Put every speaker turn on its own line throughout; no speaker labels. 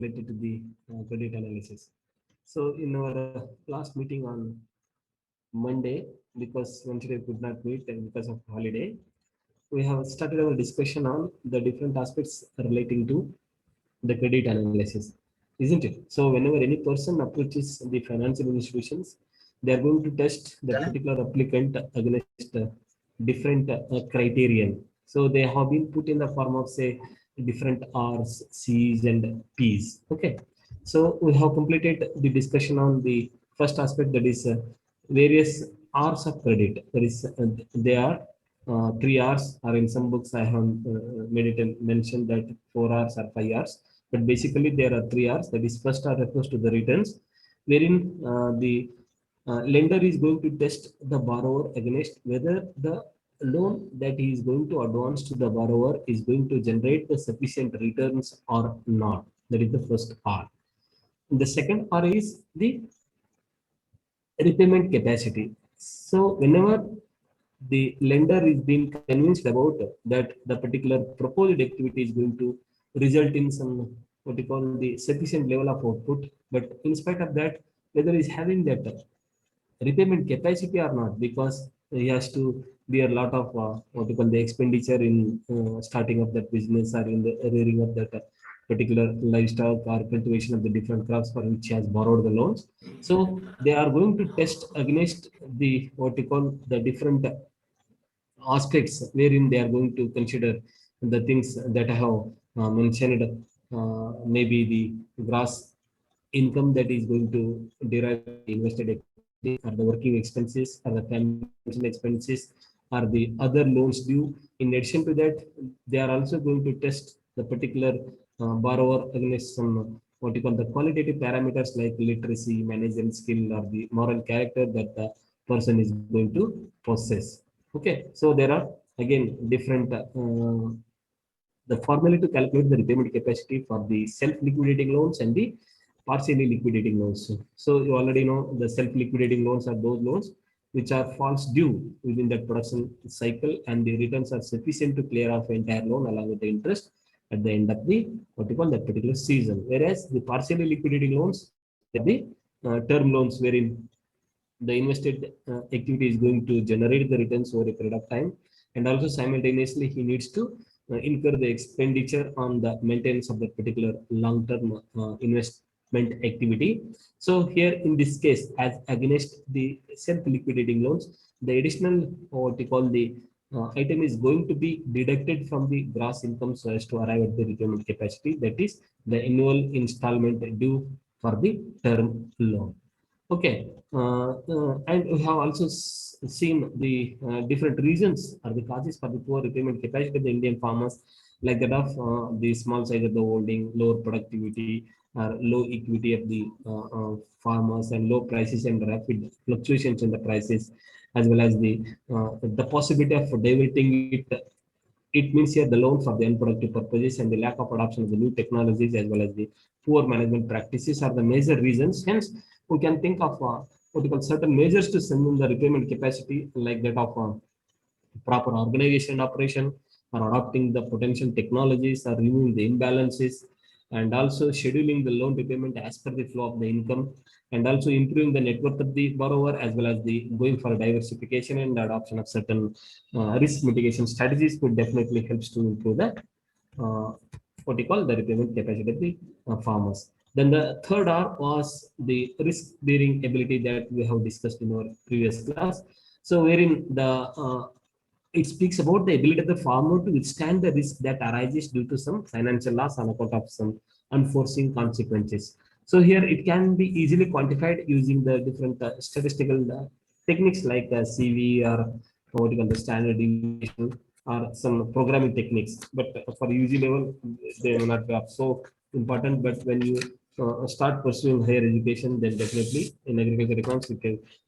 related to the credit analysis. So in our last meeting on Monday, because Wednesday could not meet and because of holiday, we have started our discussion on the different aspects relating to the credit analysis, isn't it? So whenever any person approaches the financial institutions, they are going to test that particular applicant against different criterion. So they have been put in the form of say different R's, C's, and P's. Okay. So we have completed the discussion on the first aspect, that is various R's of credit. That is, they are three R's, or in some books I have made it mentioned that 4 R's or 5 R's. But basically, there are three R's. That is, first R refers to the returns, wherein the lender is going to test the borrower against whether the loan that he is going to advance to the borrower is going to generate the sufficient returns or not. That is the first R. The second R is the repayment capacity. So whenever the lender is being convinced about that the particular proposed activity is going to result in some what you call the sufficient level of output, but in spite of that, whether he's having that repayment capacity or not, because he has to bear a lot of what you call the expenditure in starting of that business or in the rearing of that particular livestock or cultivation of the different crops for which he has borrowed the loans. So they are going to test against the what you call the different aspects wherein they are going to consider the things that I have mentioned, maybe the gross income that is going to derive from the invested activity, or the working expenses, or the family expenses, or the other loans due. In addition to that, they are also going to test the particular borrower against some what you call the qualitative parameters like literacy, management skill, or the moral character that the person is going to possess. Okay, so there are again different the formula to calculate the repayment capacity for the self-liquidating loans and the partially liquidating loans. So you already know the self-liquidating loans are those loans which are false due within that production cycle, and the returns are sufficient to clear off the entire loan along with the interest at the end of the what you call that particular season. Whereas the partially liquidating loans, they are the term loans wherein the invested activity is going to generate the returns over a period of time, and also simultaneously he needs to incur the expenditure on the maintenance of that particular long-term investment activity. So here in this case, as against the self-liquidating loans, the additional what we call the item is going to be deducted from the gross income so as to arrive at the repayment capacity, that is the annual installment due for the term loan. Okay, and we have also seen the different reasons or the causes for the poor repayment capacity of the Indian farmers, like that of the small size of the holding, lower productivity, or low equity of the farmers, and low prices and rapid fluctuations in the prices, as well as the possibility of diverting it. It means here the loan for the unproductive purposes and the lack of adoption of the new technologies, as well as the poor management practices, are the major reasons. Hence, we can think of what we call certain measures to strengthen the repayment capacity, like that of proper organization and operation, or adopting the potential technologies, or removing the imbalances, and also scheduling the loan repayment as per the flow of the income, and also improving the net worth of the borrower, as well as the going for diversification and adoption of certain risk mitigation strategies could definitely helps to improve the what we call the repayment capacity of the farmers. Then the third R was the risk bearing ability that we have discussed in our previous class. So wherein the it speaks about the ability of the farmer to withstand the risk that arises due to some financial loss on account of some unforeseen consequences. So here it can be easily quantified using the different statistical techniques like CV, or what you call the standard deviation, or some programming techniques. But for UG level, they may not be so important. But when you start pursuing higher education, then definitely in agriculture economics,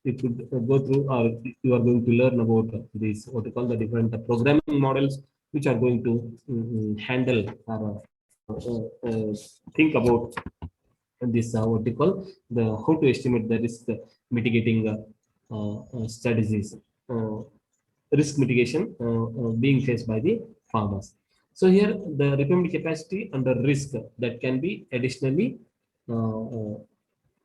you could go through, or you are going to learn about these what you call the different programming models, which are going to handle or think about this what you call the how to estimate the risk mitigating strategies, risk mitigation being faced by the farmers. So here the repayment capacity under risk that can be additionally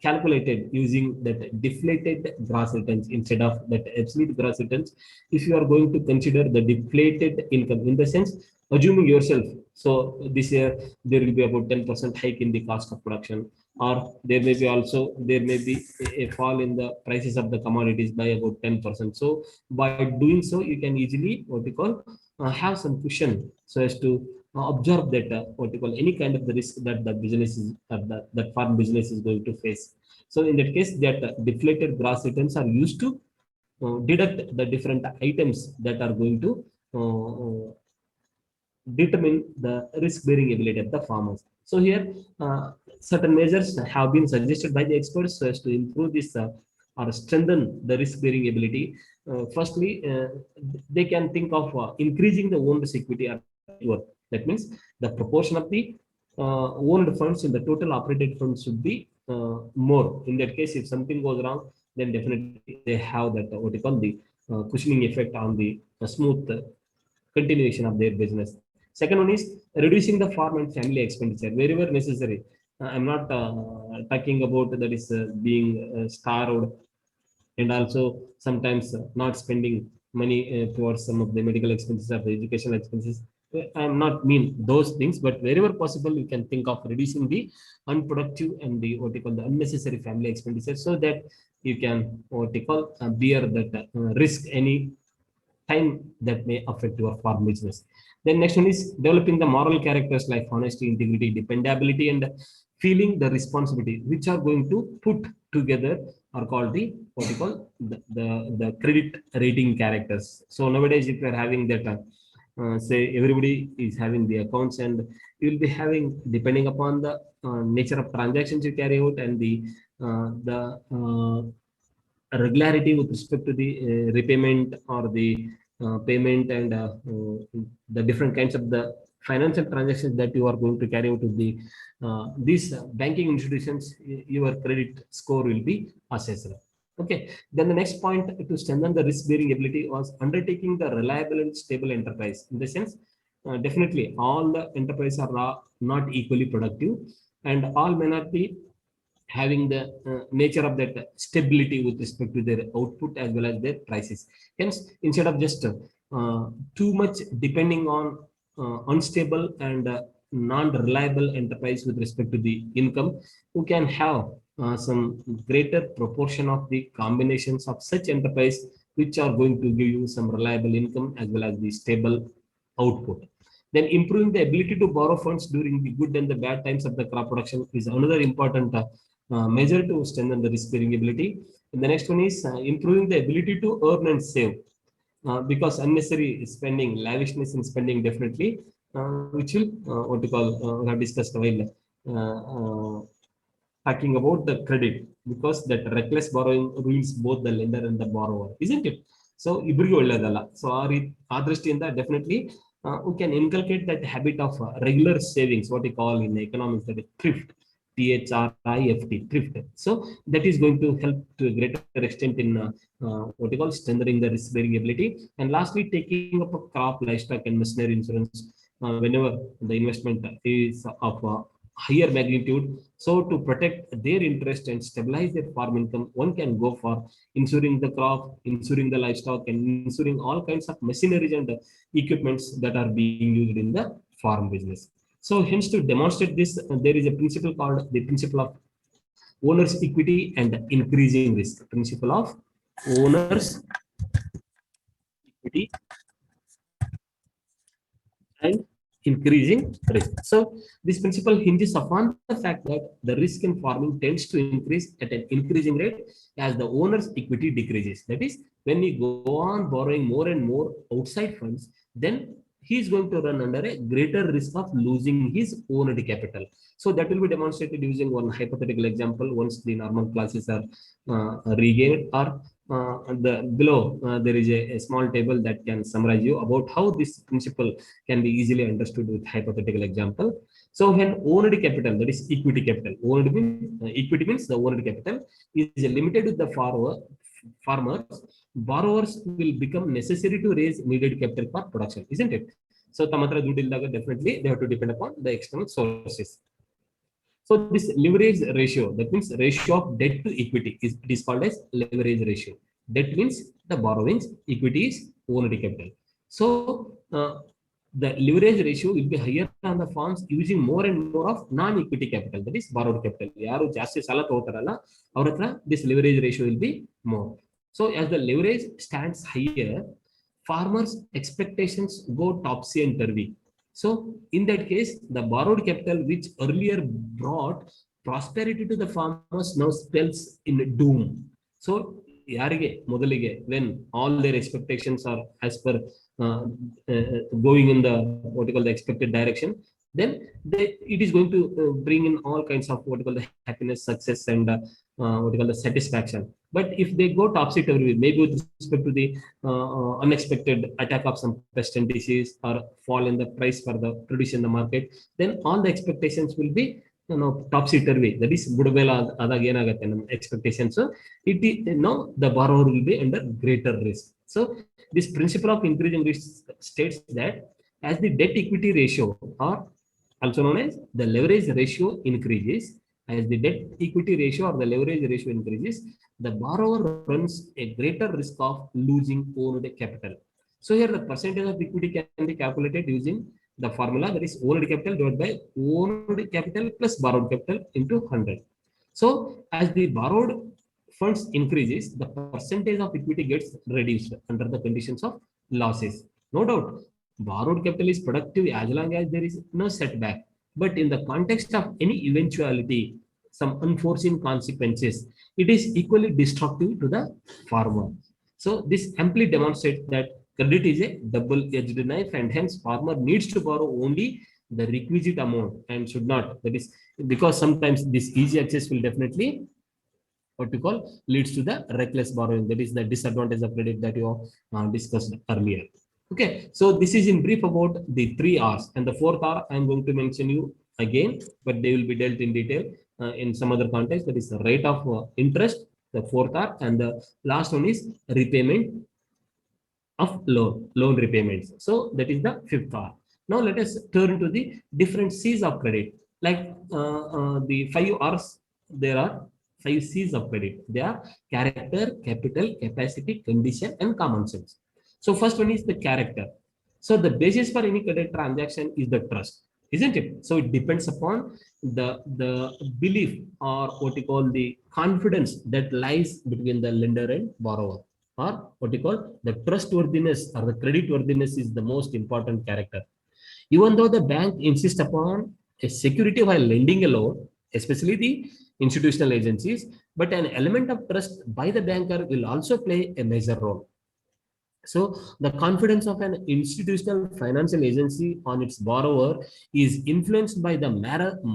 calculated using that deflated gross returns instead of that absolute gross returns. If you are going to consider the deflated income, in the sense, assuming yourself, so this year there will be about 10% hike in the cost of production, or there may be a fall in the prices of the commodities by about 10%. So by doing so, you can easily what we call have some cushion so as to observe that what you call any kind of the risk that the business is that farm business is going to face. So in that case, that deflated gross returns are used to deduct the different items that are going to determine the risk bearing ability of the farmers. So here certain measures have been suggested by the experts so as to improve this or strengthen the risk bearing ability. Firstly, they can think of increasing the owned equity or net worth. That means the proportion of the owned funds in the total operated funds should be more. In that case, if something goes wrong, then definitely they have that what you call the cushioning effect on the smooth continuation of their business. Second one is reducing the farm and family expenditure wherever necessary. I'm not talking about that is being starved and also sometimes not spending money towards some of the medical expenses or the educational expenses. I'm not mean those things, but wherever possible, you can think of reducing the unproductive and the what you call the unnecessary family expenditure so that you can what you call bear that risk any time that may affect your farm business. Then next one is developing the moral characters like honesty, integrity, dependability, and feeling the responsibility, which are going to put together are called the what you call the credit rating characters. So nowadays, if you are having that, say everybody is having the accounts, and you will be having depending upon the nature of transactions you carry out and the regularity with respect to the repayment or the payment and the different kinds of the financial transactions that you are going to carry out with the these banking institutions, your credit score will be assessed. Okay. Then the next point to strengthen the risk bearing ability was undertaking the reliable and stable enterprise. In the sense, definitely all the enterprises are not equally productive, and all may not be having the nature of that stability with respect to their output as well as their prices. Hence, instead of just too much depending on unstable and non-reliable enterprise with respect to the income, who can have some greater proportion of the combinations of such enterprise which are going to give you some reliable income as well as the stable output. Then improving the ability to borrow funds during the good and the bad times of the crop production is another important measure to strengthen the risk bearing ability. And the next one is improving the ability to earn and save, because unnecessary spending, lavishness in spending definitely, which will what we call we have discussed a while talking about the credit, because that reckless borrowing ruins both the lender and the borrower, isn't it? So ಇಬ್ಬರಿಗೂ ಒಳ್ಳೆಯದಲ್ಲ. So ಆ ದೃಷ್ಟಿಯಿಂದ definitely we can inculcate that habit of regular savings, what we call in economics that is thrift, THRIFT, thrift. So that is going to help to a greater extent in what we call strengthening the risk bearing ability. And lastly, taking up a crop, livestock, and machinery insurance whenever the investment is of higher magnitude. So to protect their interest and stabilize their farm income, one can go for insuring the crop, insuring the livestock, and insuring all kinds of machineries and equipments that are being used in the farm business. So hence to demonstrate this, there is a principle called the principle of owner's equity and increasing risk. Principle of owner's equity and increasing risk. So this principle hinges upon the fact that the risk in farming tends to increase at an increasing rate as the owner's equity decreases. That is, when we go on borrowing more and more outside funds, then he is going to run under a greater risk of losing his owned capital. So that will be demonstrated using one hypothetical example once the normal classes are regained, or the below there is a small table that can summarize you about how this principle can be easily understood with hypothetical example. So when owned capital, that is equity capital, owned means equity means the owned capital is limited with the farmers, borrowers will become necessary to raise needed capital for production, isn't it? So tamatra dudildaga definitely they have to depend upon the external sources. So this leverage ratio, that means ratio of debt to equity, it is called as leverage ratio. Debt means the borrowings, equity is owned capital. So the leverage ratio will be higher on the firms using more and more of non-equity capital, that is borrowed capital. ಯಾರು ಜಾಸ್ತಿ ಸಾಲ ತಗೋತಾರಲ್ಲ ಅವ್ರ ಹತ್ರ this leverage ratio will be more. So as the leverage stands higher, farmers expectations go topsy and turvy. So in that case, the borrowed capital which earlier brought prosperity to the farmers now spells in doom. So ಯಾರಿಗೆ ಮೊದಲಿಗೆ when all their expectations are as per uh, going in the what you call the expected direction, then it is going to bring in all kinds of what you call the happiness, success, and what you call the satisfaction. But if they go topsy turvy, maybe with respect to the unexpected attack of some pest and disease or fall in the price for the produce in the market, then all the expectations will be topsy turvy. That is budbela adag enagate nam expectations. So it is the borrower will be under greater risk. So this principle of increasing risk states that as the debt equity ratio, or also known as the leverage ratio, increases, as the debt equity ratio or the leverage ratio increases, the borrower runs a greater risk of losing owned capital. So here the percentage of equity can be calculated using the formula, that is owned capital divided by owned capital plus borrowed capital into 100. So as the borrowed funds increases, the percentage of equity gets reduced under the conditions of losses. No doubt, borrowed capital is productive as long as there is no setback. But in the context of any eventuality, some unforeseen consequences, it is equally destructive to the farmer. So this amply demonstrates that credit is a double-edged knife, and hence farmer needs to borrow only the requisite amount and should not. That is because sometimes this easy access will definitely what we call leads to the reckless borrowing. That is the disadvantage of credit that you discussed earlier. Okay, so this is in brief about the 3 R's, and the 4th R I am going to mention you again, but they will be dealt in detail in some other context. That is the rate of interest, the 4th R, and the last one is repayment of loan repayments. So that is the 5th R. Now let us turn to the different C's of credit. Like the 5 R's, there are 5 C's of credit. They are character, capital, capacity, condition, and common sense. So first one is the character. So the basis for any credit transaction is the trust, isn't it? So it depends upon the belief, or what you call the confidence that lies between the lender and borrower, or what you call the trustworthiness or the creditworthiness is the most important character. Even though the bank insists upon a security while lending a loan, especially the institutional agencies, but an element of trust by the banker will also play a major role. So the confidence of an institutional financial agency on its borrower is influenced by the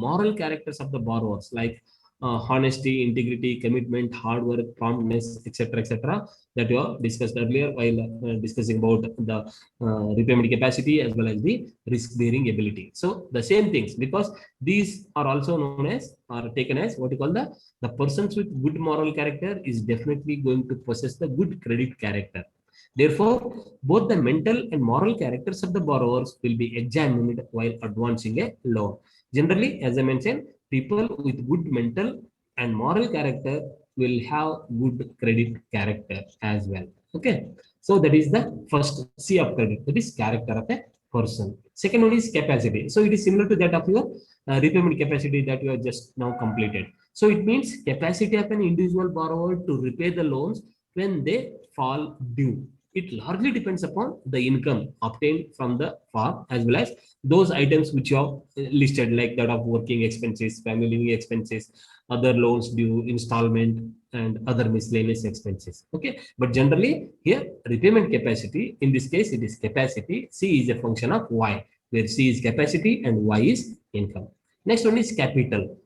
moral characters of the borrowers, like honesty, integrity, commitment, hard work, promptness, etc., that you have discussed earlier while discussing about the repayment capacity as well as the risk-bearing ability. So the same things, because these are also known as, or taken as, what you call the persons with good moral character is definitely going to possess the good credit character. Therefore, both the mental and moral characters of the borrowers will be examined while advancing a loan. Generally, as I mentioned, people with good mental and moral character will have good credit character as well. Okay, so that is the first C of credit, that is character of a person. Second one is capacity. So it is similar to that of your repayment capacity that you have just now completed. So it means capacity of an individual borrower to repay the loans when they fall due. It largely depends upon the income obtained from the farm, as well as those items which you have listed, like that of working expenses, family living expenses, other loans due, installment, and other miscellaneous expenses. Okay, but generally here repayment capacity, in this case it is capacity. C is a function of Y, where C is capacity and Y is income. Next one is capital.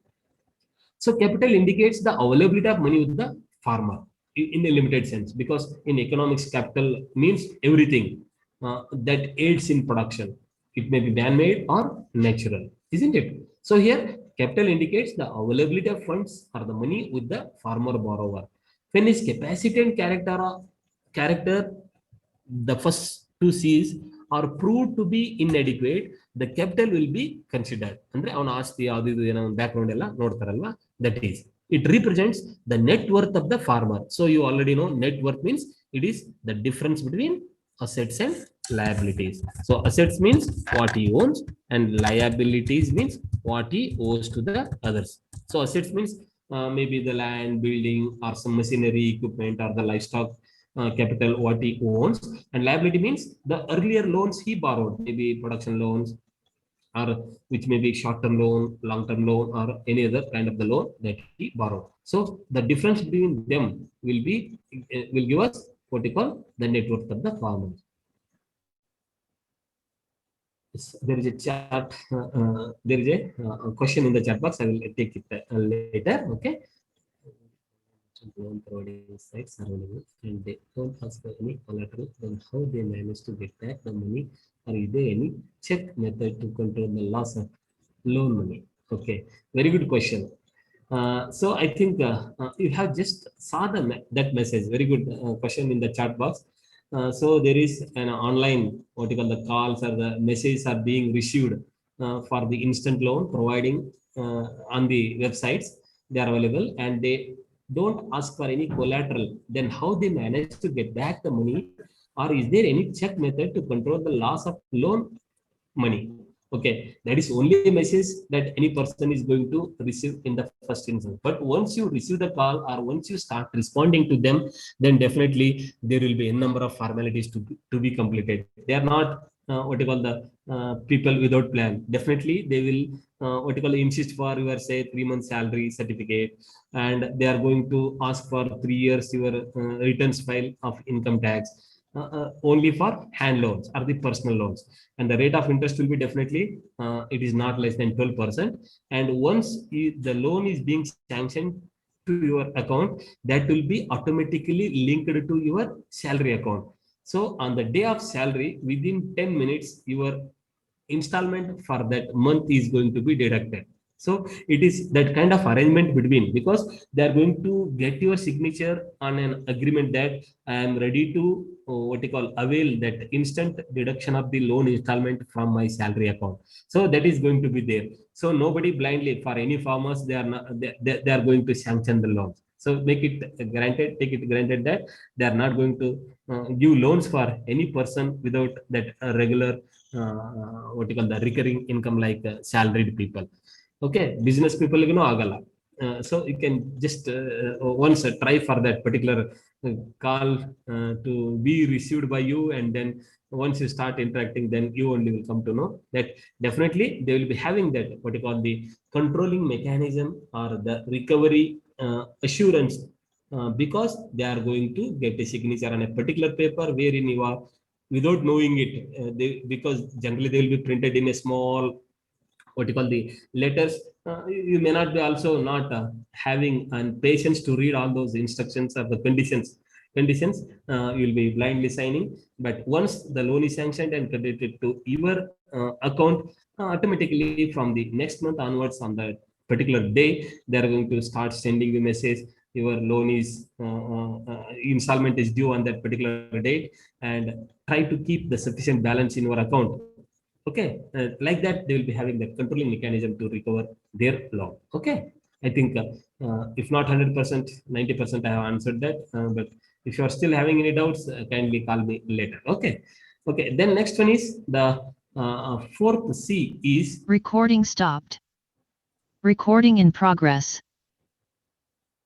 So capital indicates the availability of money with the farmer in a limited sense, because in economics, capital means everything that aids in production. It may be man-made or natural, isn't it? So here, capital indicates the availability of funds or the money with the farmer borrower. When is capacity and character, the first two C's or proved to be inadequate, the capital will be considered. Andre avana aasti yadu idu ena background ella nodtaralva, that is, it represents the net worth of the farmer. So you already know net worth means it is the difference between assets and liabilities. So assets means what he owns, and liabilities means what he owes to the others. So assets means maybe the land, building, or some machinery, equipment, or the livestock capital what he owns. And liability means the earlier loans he borrowed, maybe production loans, or which may be short-term loan, long-term loan, or any other kind of the loan that he borrowed. So the difference between them will give us what we call the net worth of the farmer. There is a chat. There is a question in the chat box. I will take it later. Okay. Providing sites surrounding it, and they don't ask for any collateral, then how they manage to get back the money, or is there any check method to control the loss of loan money? Okay, very good question. So I think you have just saw that message. Very good question in the chat box. So there is an online, what you call, the calls or the messages are being received for the instant loan providing on the websites. They are available, and they don't ask for any collateral. Then how they manage to get back the money, or is there any check method to control the loss of loan money? Okay, that is only a message that any person is going to receive in the first instance. But once you receive the call, or once you start responding to them, then definitely there will be a number of formalities to be completed. They are not what you call the people without plan. Definitely they will what you call insist for your say 3 months salary certificate, and they are going to ask for 3 years your returns file of income tax, only for hand loans or the personal loans. And the rate of interest will be definitely it is not less than 12%. And once the loan is being sanctioned to your account, that will be automatically linked to your salary account. So on the day of salary, within 10 minutes, your installment for that month is going to be deducted. So it is that kind of arrangement between, because they are going to get your signature on an agreement that I am ready to what you call avail that instant deduction of the loan installment from my salary account. So that is going to be there. So nobody blindly, for any farmers, they are not, they are going to sanction the loans. So make it granted, take it granted that they are not going to give loans for any person without that regular what you call the recurring income, like salaried people. Okay, business people agala. So you can just once try for that particular call to be received by you, and then once you start interacting, then you only will come to know that definitely they will be having that what you call the controlling mechanism or the recovery assurance, because they are going to get a signature on a particular paper wherein you are, without knowing it, because generally they will be printed in a small what you call the letters. You may not be also not having and patience to read all those instructions or the conditions. You will be blindly signing. But once the loan is sanctioned and credited to your account, automatically from the next month onwards, on that particular day, they are going to start sending the message your loan is installment is due on that particular date, and try to keep the sufficient balance in your account. Okay, like that they will be having that controlling mechanism to recover their loan. Okay, I think if not 100%, 90% I have answered that. But if you are still having any doubts, kindly call me later. Okay. Okay, then next one is the fourth C is
recording stopped. Recording in progress.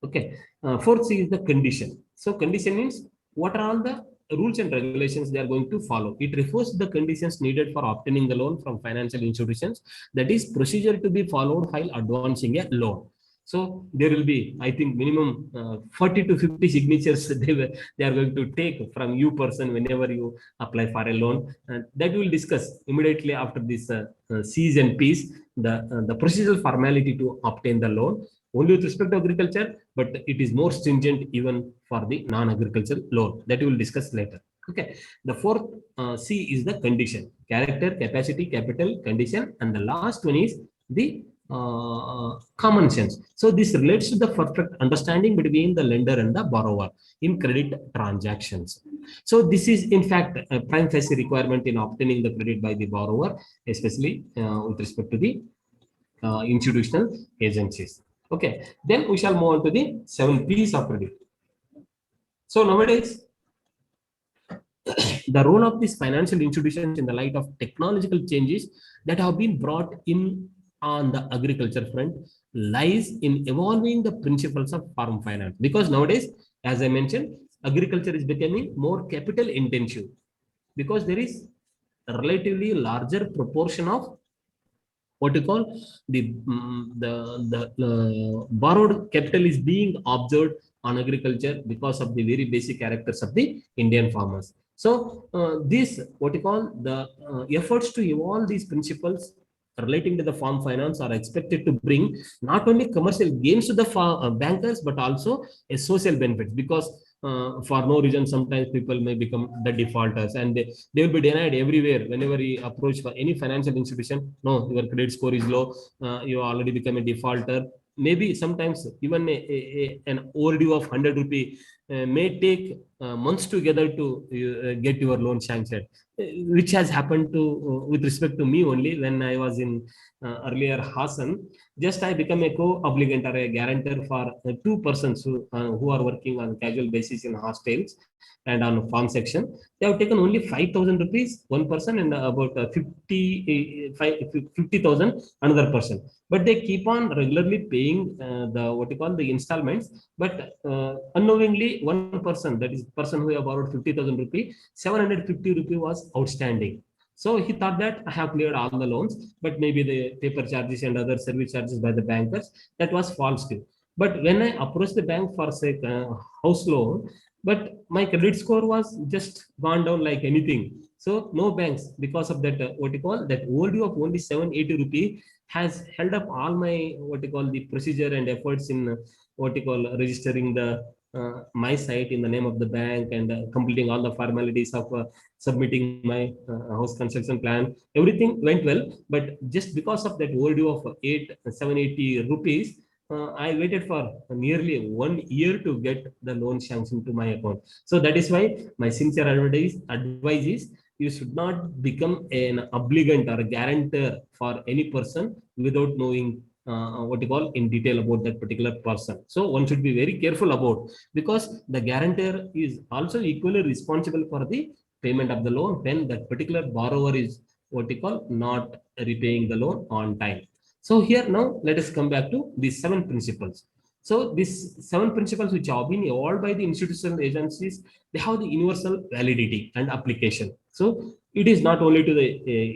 Okay, fourth C is the condition. So condition means what are all the rules and regulations they are going to follow. It refers to the conditions needed for obtaining the loan from financial institutions. That is procedure to be followed while advancing a loan. So there will be, I think, minimum 40 to 50 signatures they are going to take from you person whenever you apply for a loan. That will discuss immediately after this C's and P's, the procedural formality to obtain the loan only with respect to agriculture, but it is more stringent even for the non-agricultural loan. That we will discuss later. Okay, the fourth C is the condition: character, capacity, capital, condition, and the last one is the common sense. So this relates to the perfect understanding between the lender and the borrower in credit transactions. So this is in fact a prime facie requirement in obtaining the credit by the borrower, especially with respect to the institutional agencies. Okay, then we shall move on to the 7 P's of credit. So nowadays, the role of these financial institutions in the light of technological changes that have been brought in on the agriculture front lies in evolving the principles of farm finance. Because nowadays, as I mentioned, agriculture is becoming more capital intensive because there is a relatively larger proportion of what you call the borrowed capital is being observed on agriculture because of the very basic characters of the Indian farmers. So this what you call the efforts to evolve these principles relating to the farm finance are expected to bring not only commercial gains to the bankers but also a social benefit, because for no reason sometimes people may become the defaulters and they will be denied everywhere whenever you approach for any financial institution. No, your credit score is low, you already become a defaulter. Maybe sometimes even an overdue of 100 rupee may take months together to get your loan sanctioned, which has happened to with respect to me only when I was in earlier Hassan. Just I become a co-obligant or a guarantor for two persons who are working on casual basis in hostels and on farm section. They have taken only 5,000 rupees one person and about 50,000 another person. But they keep on regularly paying the what you call the installments. But unknowingly, one person, that is person who have borrowed 50,000 rupee, 750 rupee was outstanding. So he thought that I have cleared all the loans, but maybe the paper charges and other service charges by the bankers, that was false too. But when I approached the bank for say house loan, but my credit score was just gone down like anything. So no banks, because of that what you call that overdue of only 780 rupee has held up all my what you call the procedure and efforts in what you call registering the my site in the name of the bank and completing all the formalities of submitting my house construction plan. Everything went well, but just because of that overdue of 780 rupees, I waited for nearly 1 year to get the loan sanctioned to my account. So that is why my sincere advice is you should not become an obligant or a guarantor for any person without knowing what you call in detail about that particular person. So one should be very careful about, because the guarantor is also equally responsible for the payment of the loan when that particular borrower is what you call not repaying the loan on time. So here now let us come back to these 7 principles. So these 7 principles which have been evolved by the institutional agencies, they have the universal validity and application. So it is not only to the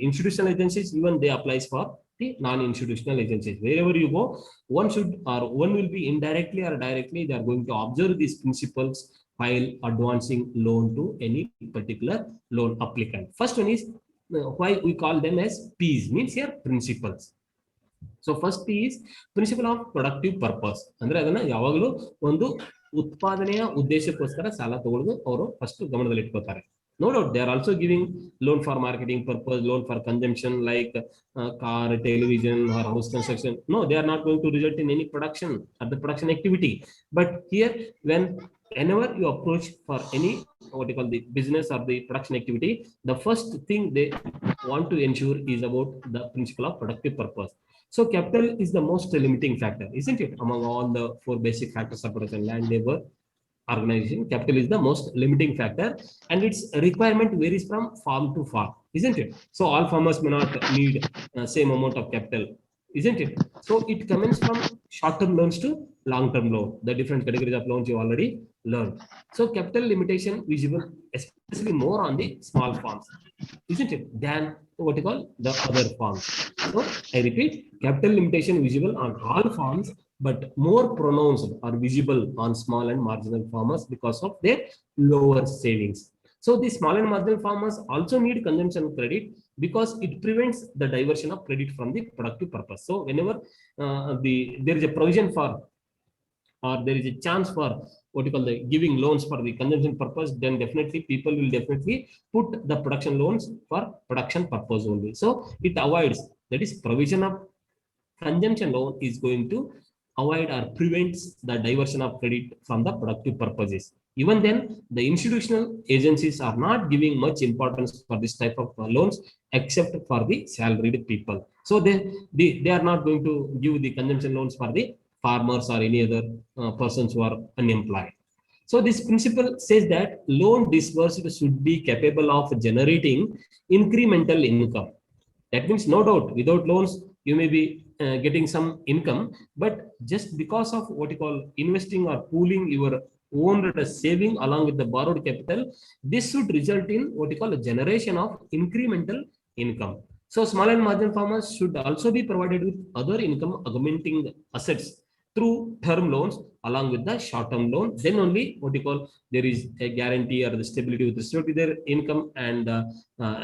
institutional agencies, even they applies for the non-institutional agencies. Wherever you go, one should or one will be indirectly or directly, they are going to observe these principles while advancing loan to any particular loan applicant. First one is why we call them as P's, means here principles. So first is principle of productive purpose. ಅಂದ್ರೆ ಅದನ್ನ ಯಾವಾಗಲೂ ಒಂದು ಉತ್ಪಾದನೆಯ ಉದ್ದೇಶಕ್ಕೋಸ್ಕರ ಸಾಲ ತಗೊಳ್ಳೋದು ಅವರು first ಗಮನದಲ್ಲಿ ಇಟ್ಕೋತಾರೆ. No doubt they are also giving loan for marketing purpose, loan for consumption like car, television or house construction. No, they are not going to result in any production or the production activity. But here whenever you approach for any what you call the business or the production activity, the first thing they want to ensure is about the principle of productive purpose. So capital is the most limiting factor, isn't it? Among all the 4 basic factors of production, land, labor, organization, capital is the most limiting factor, and its requirement varies from farm to farm, isn't it? So all farmers may not need same amount of capital, isn't it? So it comes from short-term loans to long-term loan, the different categories of loans you already learned. So capital limitation visible especially more on the small farms, isn't it, than what you call the other farms. So I repeat, capital limitation visible on all farms, but more pronounced or visible on small and marginal farmers because of their lower savings. So the small and marginal farmers also need consumption credit because it prevents the diversion of credit from the productive purpose. So whenever there is a provision for or there is a chance for what you call the giving loans for the consumption purpose, then definitely people will definitely put the production loans for production purpose only. So it avoids, that is provision of consumption loan is going to avoid or prevents the diversion of credit from the productive purposes. Even then, the institutional agencies are not giving much importance for this type of loans, except for the salaried people. So they are not going to give the consumption loans for the farmers or any other persons who are unemployed. So this principle says that loan disbursed should be capable of generating incremental income. That means no doubt, without loans, you may be getting some income, but just because of what you call investing or pooling your own saving along with the borrowed capital, this should result in what you call a generation of incremental income. So small and marginal farmers should also be provided with other income augmenting assets through term loans along with the short-term loan. Then only what you call there is a guarantee or the stability with respect to their income and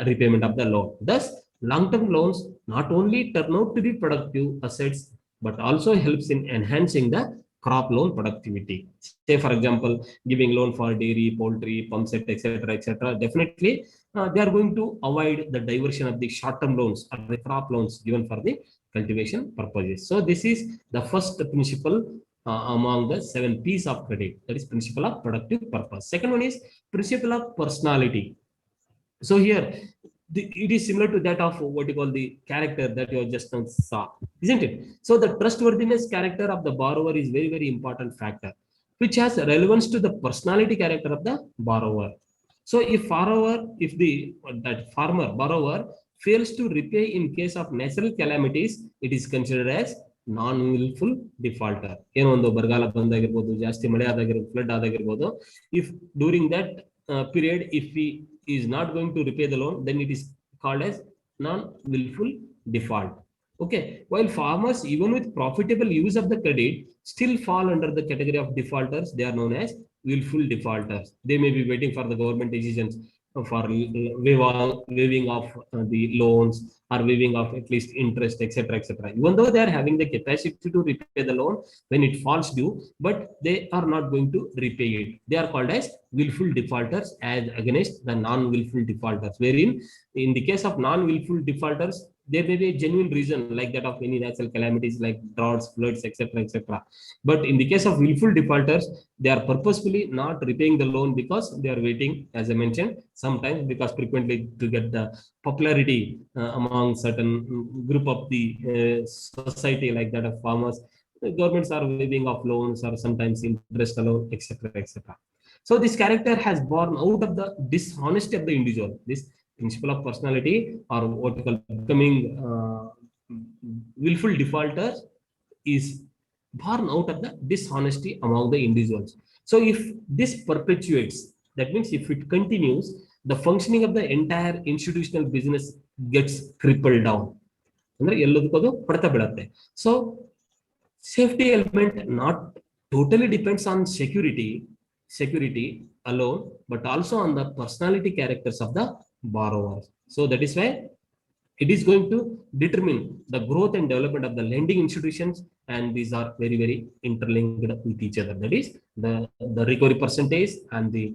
repayment of the loan. Thus, long-term loans not only turn out to be productive assets, but also helps in enhancing the crop loan productivity. Say, for example, giving loan for dairy, poultry, pump set, etc., etc. Definitely, they are going to avoid the diversion of the short-term loans or the crop loans given for the cultivation purposes. So, this is the first principle among the 7 P's of credit. That is principle of productive purpose. Second one is principle of personality. So here, it is similar to that of what you call the character that you just saw, isn't it? So the trustworthiness character of the borrower is very, very important factor, which has relevance to the personality character of the borrower. So if the that farmer borrower fails to repay in case of natural calamities, it is considered as non-willful defaulter. ಏನು ಒಂದು ಬರಗಾಲ ಬಂದಾಗಿರ್ಬೋದು, ಜಾಸ್ತಿ ಮಳೆ ಆದಾಗಿರ್ಬೋದು, flood ಆದಾಗಿರ್ಬೋದು, if during that period, if we is not going to repay the loan, then it is called as non-willful default. Okay, while farmers, even with profitable use of the credit, still fall under the category of defaulters, they are known as willful defaulters. They may be waiting for the government decisions for waiving of the loans or waiving of at least interest, etc., etc. Even though they are having the capacity to repay the loan when it falls due, but they are not going to repay it. They are called as willful defaulters as against the non-willful defaulters, wherein in the case of non-willful defaulters, there may be a genuine reason like that of any natural calamities like droughts, floods, etc., etc. But in the case of willful defaulters, they are purposefully not repaying the loan because they are waiting, as I mentioned, sometimes because frequently to get the popularity among certain group of the society like that of farmers, the governments are waiving of loans or sometimes interest alone, etc., etc. So this character has born out of the dishonesty of the individual. This principle of personality or what we call becoming willful defaulters is born out of the dishonesty among the individuals. So if this perpetuates, that means if it continues, the functioning of the entire institutional business gets crippled down. ಅಂದ್ರೆ ಎಲ್ಲದಕ್ಕೂ ಅದು ಹೊಡೆತ ಬೀಳುತ್ತೆ. So safety element not totally depends on security alone, but also on the personality characters of the borrowers. So that is why it is going to determine the growth and development of the lending institutions, and these are very, very interlinked with each other. That is the recovery percentage and the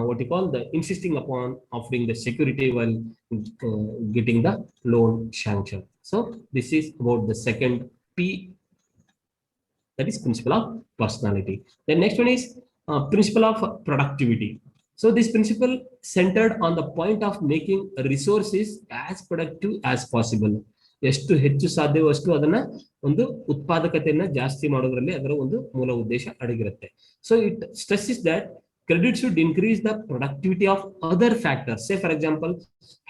what you call the insisting upon offering the security while getting the loan sanction. So this is about the second P, that is principle of personality. The next one is principle of productivity. So this principle centered on the point of making resources as productive as possible. ಎಷ್ಟು ಹೆಚ್ಚು ಸಾಧ್ಯವೋ ಅಷ್ಟು ಅದನ್ನ ಒಂದು ಉತ್ಪಾದಕತೆಯನ್ನ ಜಾಸ್ತಿ ಮಾಡೋದ್ರಲ್ಲಿ ಅದರ ಒಂದು ಮೂಲ ಉದ್ದೇಶ ಅಡಗಿರುತ್ತೆ. So it stresses that credit should increase the productivity of other factors. Say for example,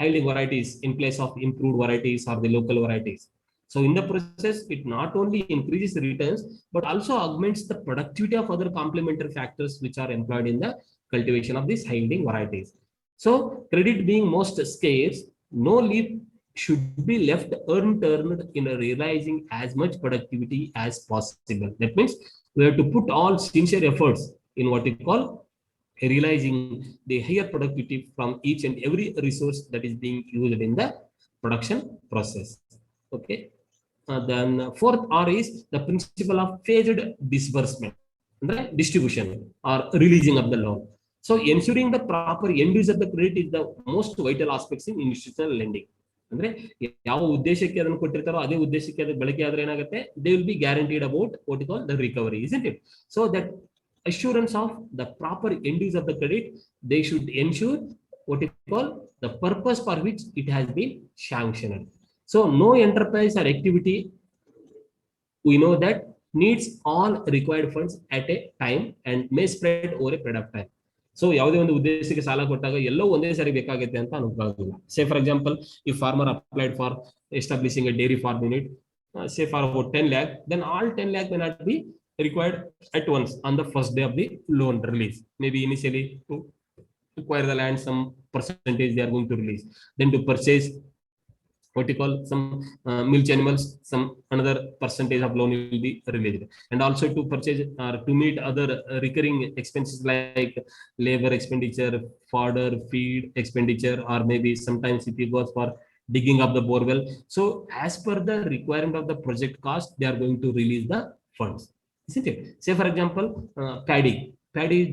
hiding varieties in place of improved varieties or the local varieties. So in the process, it not only increases returns, but also augments the productivity of other complementary factors which are employed in the cultivation of these high-yielding varieties. So credit being most scarce, no leaf should be left unturned in realizing as much productivity as possible. That means we have to put all sincere efforts in what we call realizing the higher productivity from each and every resource that is being used in the production process. Okay. Then fourth R is the principle of phased disbursement, distribution or releasing of the loan. So ensuring the proper end use of the credit is the most vital aspects in institutional lending. ಅಂದ್ರೆ ಯಾವ ಉದ್ದೇಶಕ್ಕೆ ಅದನ್ನು ಕೊಟ್ಟಿರ್ತಾರೋ ಅದೇ ಉದ್ದೇಶಕ್ಕೆ ಅದು ಬಳಕೆ ಆದ್ರೆ ಏನಾಗುತ್ತೆ, they will be guaranteed about what you call the recovery, isn't it? So that assurance of the proper end use of the credit. They should ensure what you call the purpose for which it has been sanctioned. So no enterprise or activity, we know that, needs all required funds at a time and may spread over a period of time. So ಯಾವುದೇ ಒಂದು ಉದ್ದೇಶಕ್ಕೆ ಸಾಲ ಕೊಟ್ಟಾಗ ಎಲ್ಲೋ ಒಂದೇ ಸಾರಿ ಬೇಕಾಗುತ್ತೆ ಅಂತ ಅನ್ಕೊಳ್ಳೋದಿಲ್ಲ. Say for example, if farmer applied for establishing a dairy farm unit, say for about 10 lakh, then all 10 lakh may not be required at once on the first day of the loan release. Maybe initially to acquire the land, some percentage they are going to release. Then to purchase what you call some milk animals, some another percentage of loan will be released. And also to purchase or to meet other recurring expenses like labor expenditure, fodder, feed expenditure, or maybe sometimes it goes for digging up the borewell. So as per the requirement of the project cost, they are going to release the funds, isn't it? Say for example, paddy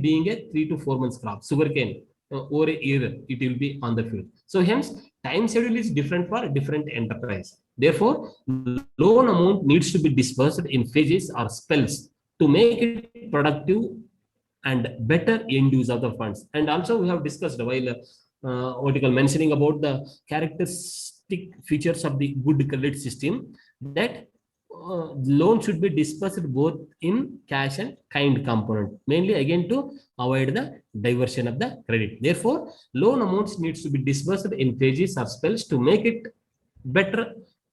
being a 3 to 4 months crop, sugarcane over a year it will be on the field. So hence time schedule is different for different enterprise. Therefore, loan amount needs to be disbursed in phases or spells to make it productive and better end use of the funds. And also we have discussed while mentioning about the characteristic features of the good credit system, that loan should be dispersed both in cash and kind component, mainly again to avoid the diversion of the credit. Therefore, loan amounts needs to be dispersed in phases or spells to make it better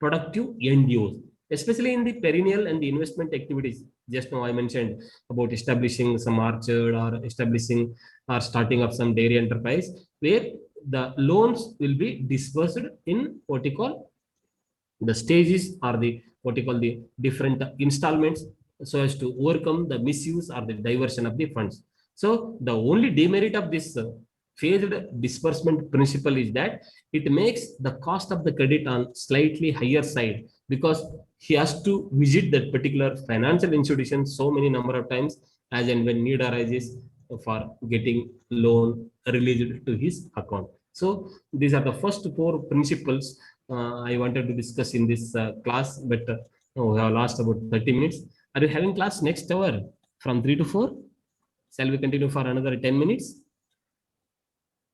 productive end use, especially in the perennial and the investment activities. Just now I mentioned about establishing some orchard or establishing or starting up some dairy enterprise, where the loans will be dispersed in what you call the stages or the what you call the different installments, so as to overcome the misuse or the diversion of the funds. So the only demerit of this phased disbursement principle is that it makes the cost of the credit on slightly higher side, because he has to visit that particular financial institution so many number of times as and when need arises for getting loan released to his account. So these are the first four principles I wanted to discuss in this class, but we have lost about 30 minutes. Are you having class next hour from 3 to 4? Shall we continue for another 10 minutes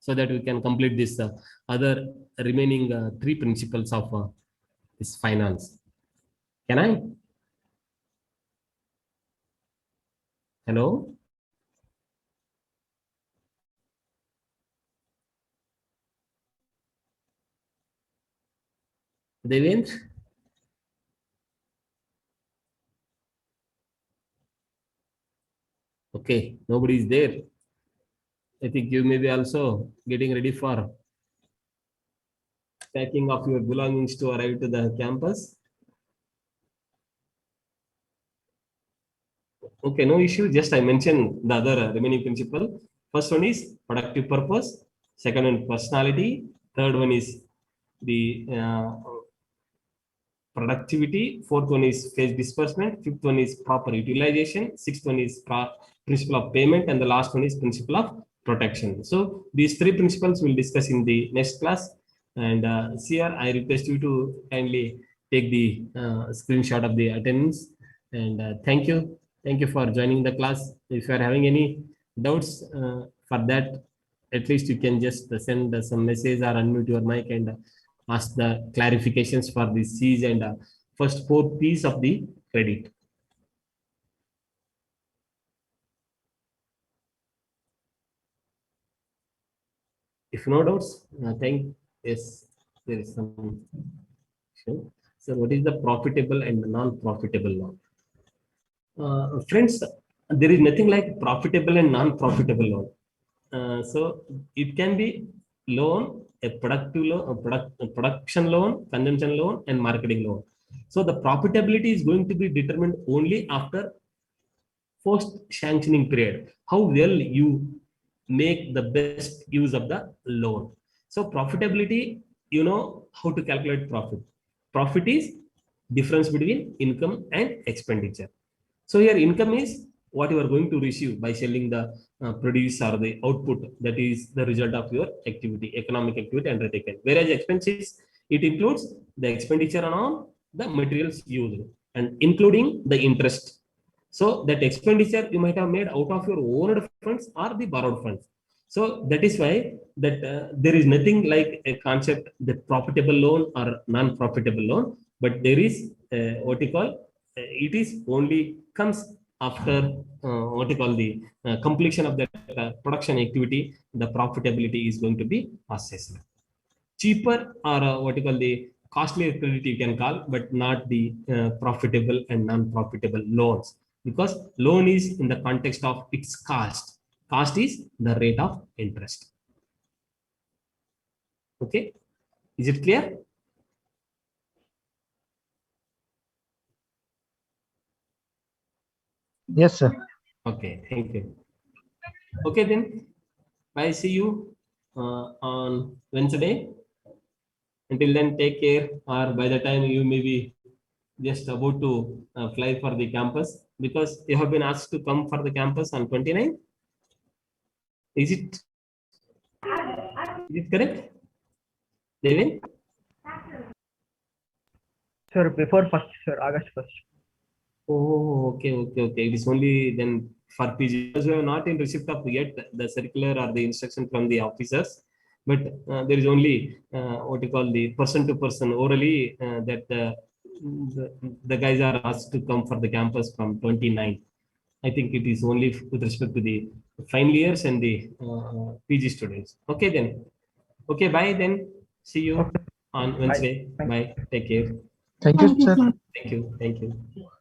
so that we can complete this other remaining three principles of this finance? Can I? Hello? Devendra? Okay, nobody is there. I think you may be also getting ready for packing of your belongings to arrive to the campus. Okay, no issue. Just I mentioned the other remaining principle. First one is productive purpose. Second one, personality. Third one is the productivity. Fourth one is phase disbursement. Fifth one is proper utilization. Sixth one is principle of payment, and the last one is principle of protection. So these three principles we'll discuss in the next class. And Sir, I request you to kindly take the screenshot of the attendance. And thank you for joining the class. If you are having any doubts for that, at least you can just send some message or unmute your mic and ask the clarifications for the C's and first four P's of the credit. If no doubts, yes, there is some. So what is the profitable and non-profitable loan? Friends, there is nothing like profitable and non-profitable loan. So it can be loan, a productive loan, a production loan, consumption loan, and marketing loan. So the profitability is going to be determined only after post sanctioning period, how well you make the best use of the loan. So profitability, you know how to calculate profit. Profit is difference between income and expenditure. So here income is what you are going to receive by selling the produce or the output, that is the result of your activity, economic activity undertaken. Whereas expenses, it includes the expenditure on the materials used and including the interest So that expenditure you might have made out of your own funds or the borrowed funds. So that is why that there is nothing like a concept that profitable loan or non-profitable loan, but there is what you call it is only comes after what you call the completion of the production activity. The profitability is going to be assessed. Cheaper or what you call the costly credit you can call, but not the profitable and non-profitable loans, because loan is in the context of its cost. Cost is the rate of interest. Okay, is it clear?
Yes, sir.
Okay, thank you. Okay, then I see you on Wednesday. Until then, take care. Or by the time you may be just about to fly for the campus, because you have been asked to come for the campus on 29. Is it correct, Devin?
Sir, before first, sir, August 1st.
Oh, okay. It is only then for PG, because we are not in receipt of yet the circular or the instruction from the officers, but there is only what you call the person to person orally that the guys are asked to come for the campus from 29. I think it is only with respect to the final years and the PG students. Okay, then. Okay, bye then. See you
Okay.
on
Bye.
Wednesday.
Thank you.
Bye. Take care.
Thank you, sir.
Thank you. Thank you.